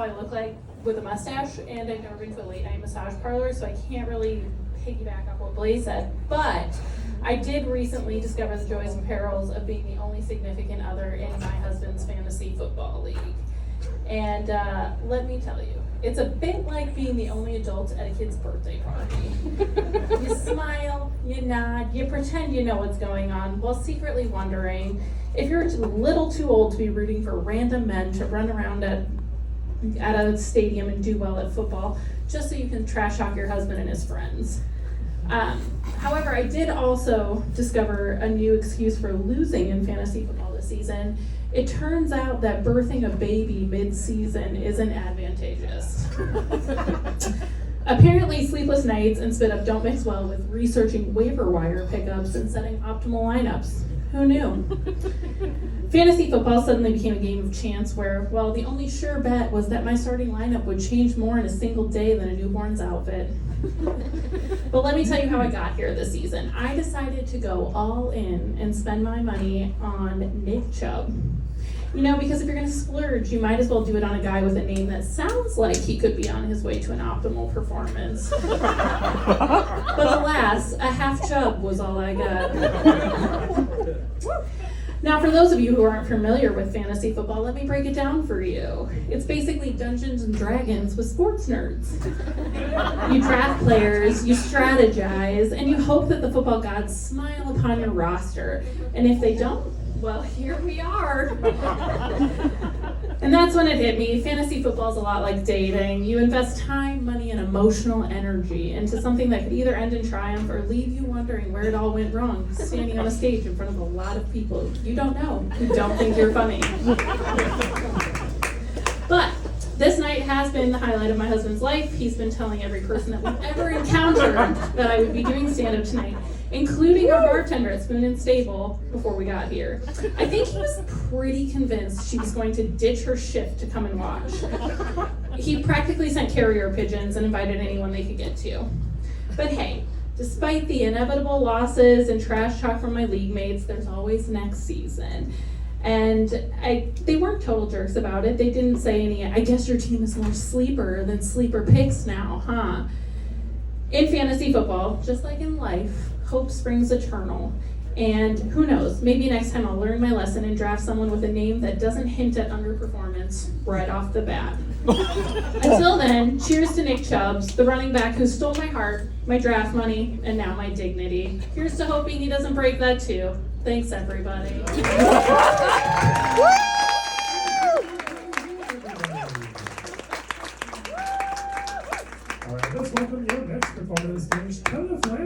how I look like with a mustache, and I've never been to a late night massage parlor, so I can't really piggyback off what Blaze said. But I did recently discover the joys and perils of being the only significant other in my husband's fantasy football league. And let me tell you, it's a bit like being the only adult at a kid's birthday party. You smile, you nod, you pretend you know what's going on, while secretly wondering if you're a little too old to be rooting for random men to run around at a stadium and do well at football, just so you can trash talk your husband and his friends. However, I did also discover a new excuse for losing in fantasy football this season. It turns out that birthing a baby mid-season isn't advantageous. Apparently, sleepless nights and spit up don't mix well with researching waiver wire pickups and setting optimal lineups. Who knew? Fantasy football suddenly became a game of chance where, well, the only sure bet was that my starting lineup would change more in a single day than a newborn's outfit. But let me tell you how I got here this season. I decided to go all in and spend my money on Nick Chubb. You know, because if you're going to splurge, you might as well do it on a guy with a name that sounds like he could be on his way to an optimal performance. But alas, a half Chubb was all I got. Now, for those of you who aren't familiar with fantasy football, let me break it down for you. It's basically Dungeons and Dragons with sports nerds. You draft players, you strategize, and you hope that the football gods smile upon your roster. And if they don't, well, here we are. And that's when it hit me. Fantasy football is a lot like dating. You invest time, money, and emotional energy into something that could either end in triumph or leave you wondering where it all went wrong, standing on a stage in front of a lot of people you don't know who don't think you're funny. But this night has been the highlight of my husband's life. He's been telling every person that we've ever encountered that I would be doing stand-up tonight, including our bartender at Spoon and Stable before we got here. I think he was pretty convinced she was going to ditch her shift to come and watch. He practically sent carrier pigeons and invited anyone they could get to. But hey, despite the inevitable losses and trash talk from my league mates, there's always next season. And they weren't total jerks about it. They didn't say any, I guess your team is more sleeper than sleeper picks now, huh? In fantasy football, just like in life, hope springs eternal. And who knows, maybe next time I'll learn my lesson and draft someone with a name that doesn't hint at underperformance right off the bat. Until then, cheers to Nick Chubbs, the running back who stole my heart, my draft money, and now my dignity. Here's to hoping he doesn't break that too. Thanks, everybody. All right, let's welcome your next performer to the stage, Kenneth Land.